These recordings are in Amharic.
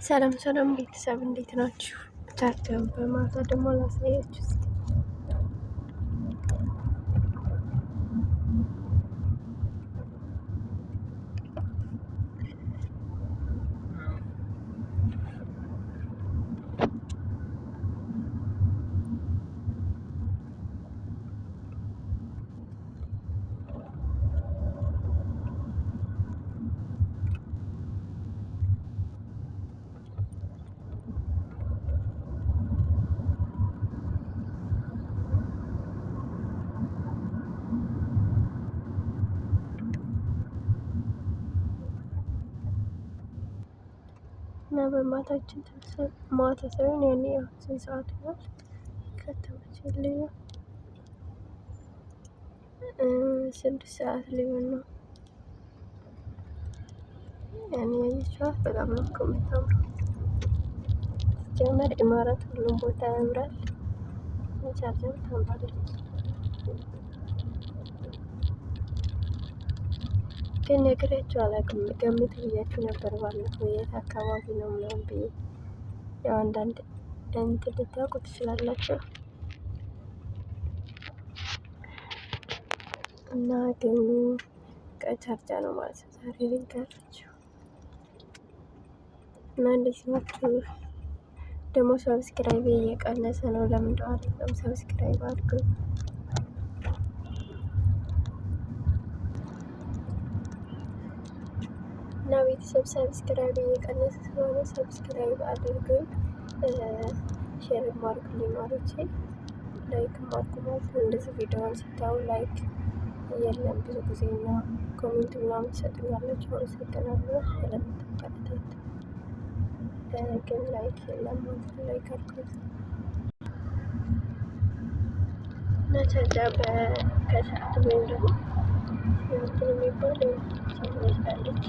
ሰላም ሰላም ቤተሰብ እንዴት ናችሁ? ቻርጀር በማታ ደግሞ ላሳያችሁ እስኪ። እና በማታችን ማታ ሳይሆን ያኔ ያው 9 ሰዓት ነው ከተመቸልኝ 6 ሰዓት ሊሆን ነው። ያኔ ያየችዋት በጣም ነው እኮ የምታምረው። ሲጀመር ኢማራት ሁሉም ቦታ ያምራል። ቻርጀር ታምራለች። ግን ነግሬያችሁ አላውቅም። ገምት ብያችሁ ነበር ባለፈው የት አካባቢ ነው ምናምን ብዬ። ያው አንዳንድ እንትን ልታውቁ ትችላላችሁ። እና ግን ከቻርጃ ነው ማለት ነው ዛሬ ልንገራችሁ። እና እንዴት ናችሁ? ደግሞ ሰብስክራይብ እየቀነሰ ነው። ለምን እንደው አይደለም ሰብስክራይብ አድርጉ። እና ቤተሰብ ሰብስክራይብ እየቀነሰ ስለሆነ ሰብስክራይብ አድርጉ። ሼር ማርኩልኝ ማለቼ ላይክ ማርኩ ማለት ነው። እንደዚህ ቪዲዮውን ስታዩ ላይክ የለም ብዙ ጊዜ እና ኮሜንት ምናምን ትሰጡኛላችሁ። አመሰግናለሁ ስለምትከታተሉ። ግን ላይክ የለም ማለት ነው። ላይክ አድርጉት እና ቻርጃ ከሰዓት ወይም ደግሞ እንትን የሚባለው ትመስላለች።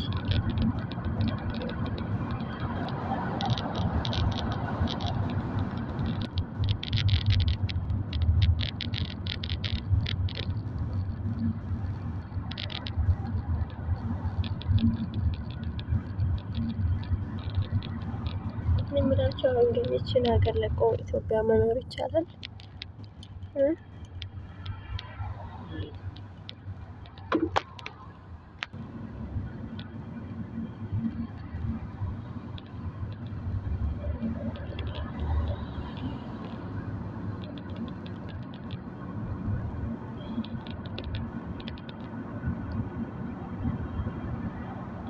የምላቸው አሁን ግን ይችን ሀገር ለቆ ኢትዮጵያ መኖር ይቻላል?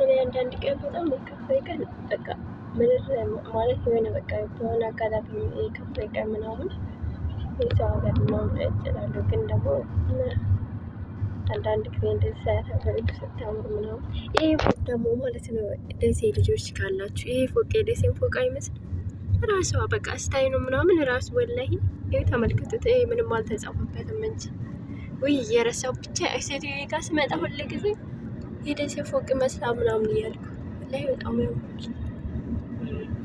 እኔ አንዳንድ ቀን በጣም የከፋኝ ቀን በቃ ምድር ማለት የሆነ በቃ በሆነ አጋጣሚ የከፋኝ ቀን ምናምን የሰው ሀገር ምናምን እችላለሁ። ግን ደግሞ አንዳንድ ጊዜ እንደዚህ ሰዓት ሀገሪቱ ስታምር ምናምን ይሄ ፎቅ ደግሞ ማለት ነው ደሴ ልጆች ካላችሁ ይሄ ፎቅ የደሴን ፎቅ አይመስልም? ራሷ በቃ ስታይ ነው ምናምን ራሱ ወላሂ ይሄ ተመልከቱት። ይሄ ምንም አልተጻፈበትም እንጂ ውይ እየረሳው ብቻ ሴትዮ ጋር ስመጣ ሁሌ ጊዜ የደሴ ፎቅ መስላ ምናምን እያልኩ ላይ በጣም ያምራል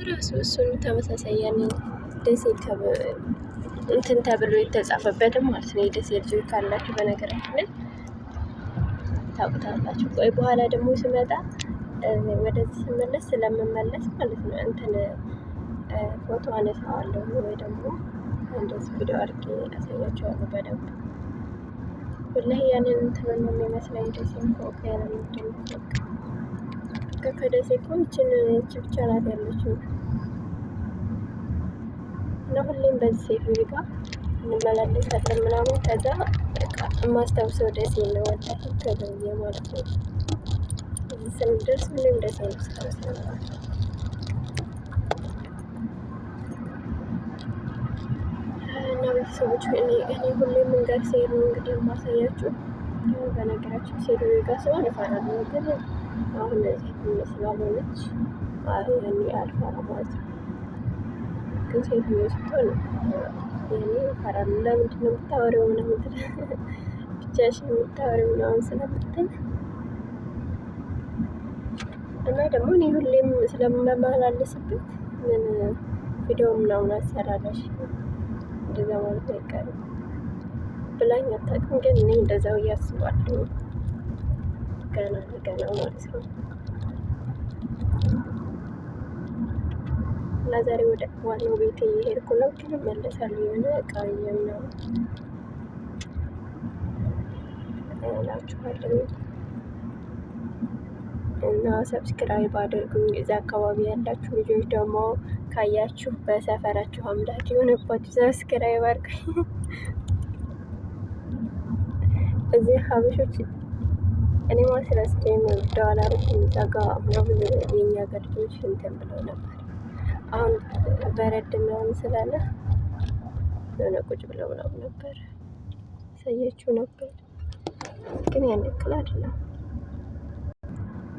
ራሱ። እሱን ተመሳሳይ ያን ደሴ እንትን ተብሎ የተጻፈበትም ማለት ነው። የደሴ ልጆች ካላችሁ በነገራችን ላይ ታውቁታላችሁ። ቆይ በኋላ ደግሞ ስመጣ ወደዚህ ስመለስ ስለምመለስ ማለት ነው እንትን ፎቶ አነሳዋለሁ ወይ ደግሞ እንደዚህ ቪዲዮ አድርጌ አሳያችኋለሁ በደንብ። ወላሂ ያንን እንትን ነው የሚመስለው የደሴን ፎቅ ያንን እንደምትወቅ ከደሴ እኮ ይቺ ብቻ ናት ያለችው። እና ሁሌም በዚህ ሴት ጋር እንመላለሳለን ምናምን። ከዛ በቃ የማስታውሰው ደሴ ነው ወላሂ ከደውዬ ማለት ነው። እዚህ ስንደርስ ሁሌም ደሴ ነው ስታውሰው። እና ቤተሰቦች እኔ ሁሌም መንገድ ሲሄድ ነው እንግዲህ የማሳያችሁ። በነገራችን ሴትዮ ጋር ሲሆን እፈራለሁ፣ ግን አሁን እዚህ ስላልሆነች ያኔ አልፈራም ማለት ነው። ግን ሴትዮ ስትሆን ያኔ እፈራለሁ። ለምንድን ነው የምታወሪው ምናምን ብቻሽን የምታወሪው ምናምን ስለምትል እና ደግሞ እኔ ሁሌም ስለምመላለስበት ምን ቪዲዮ ምናምን አሰራለሽ እንደዛ ማለት አይቀርም ብላኝ አታውቅም። ግን እኔ እንደዛው እያስባለሁ ገና ማለት ነው። እና ዛሬ ወደ ዋናው ቤቴ የሄድኩ ነው፣ ግን እመለሳለሁ። የሆነ እቃ ምናምን እላችኋለሁ። እና ሰብስክራይብ አድርጉኝ። እዛ አካባቢ ያላችሁ ልጆች ደግሞ ካያችሁ በሰፈራችሁ አምላክ የሆነባችሁ ሰብስክራይብ አድርጉኝ። እዚህ ሀበሾች እኔ ማስረስቼን ዶላር እዛ ጋ ምናምን የኛ ሀገር ልጆች እንትን ብለው ነበር። አሁን በረድ ምናምን ስላለ የሆነ ቁጭ ብለው ምናምን ነበር ያሳያችሁ ነበር፣ ግን ያን ያክል አይደለም።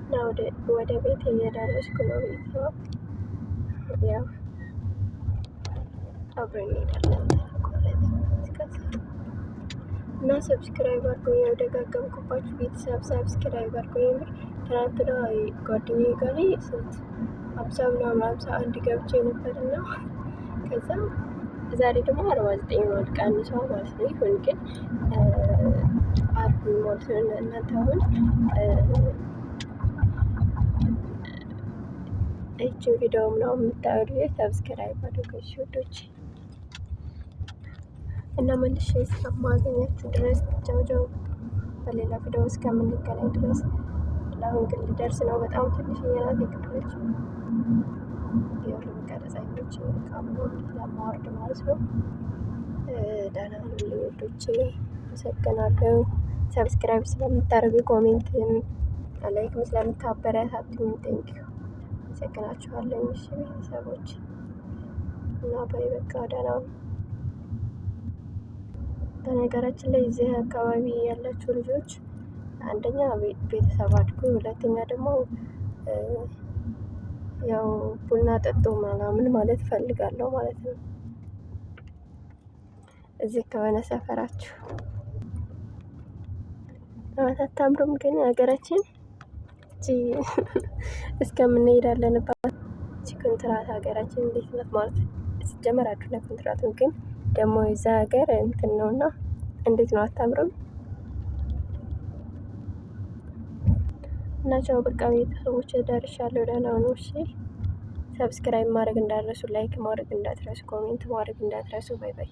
እና ወደ ቤት እየደረስኩ ነው። ቤተሰብ ያው አብረን እንሄዳለን እና ሰብስክራይብ አድርጎኝ ያው ደጋገምኩባችሁ ቤተሰብ ሰብስክራይብ አድርጎኝ። የምር ትናንትና ጓደኛዬ ጋር ስንት 50 ምናምን 51 ገብቼ ነበር እና ከዛ ዛሬ ደግሞ 49 ነው ቀንሰው ማለት ነው። ይሁን ግን አርብ ማለት ነው። እናንተ አሁን ይህችን ቪዲዮ ምናምን የምታዩ ሰብስክራይብ አድርጉኝ ውዶች። እና መልሼ እስከማገኛችሁ ድረስ ቻው። በሌላ ቪዲዮ እስከምንገናኝ ድረስ ለአሁን ግን ልደርስ ነው። በጣም ትንሽ የናት የቅድሮች የሁሉም ቀረጻኞች ካምሮ ለማወርድ ማለት ነው። ደህና ሁሉ ወዶቼ አመሰግናለሁ። ሰብስክራይብ ስለምታደርጉ ኮሜንት ላይክ ስለምታበረታቱኝ ቴንኪው አመሰግናችኋለሁ። እሺ ቤተሰቦች እና ባይ በቃ ደህና። በነገራችን ላይ እዚህ አካባቢ ያላችሁ ልጆች አንደኛ ቤተሰብ አድጉ፣ ሁለተኛ ደግሞ ያው ቡና ጠጡ ምናምን ማለት ፈልጋለሁ ማለት ነው። እዚህ ከሆነ ሰፈራችሁ አታምሩም? ግን ሀገራችን እስከምንሄዳለንባት ኮንትራት ሀገራችን እንዴት ናት ማለት ሲጀመር አዱና ኮንትራቱን ግን ደግሞ የዛ ሀገር እንትን ነውና እንዴት ነው አታምሩም? እና ቻው በቃ ቤተሰቦች ደርሻለሁ። ደህና ሁኑ። እሺ ሰብስክራይብ ማድረግ እንዳትረሱ፣ ላይክ ማድረግ እንዳትረሱ፣ ኮሜንት ማድረግ እንዳትረሱ። ባይ ባይ።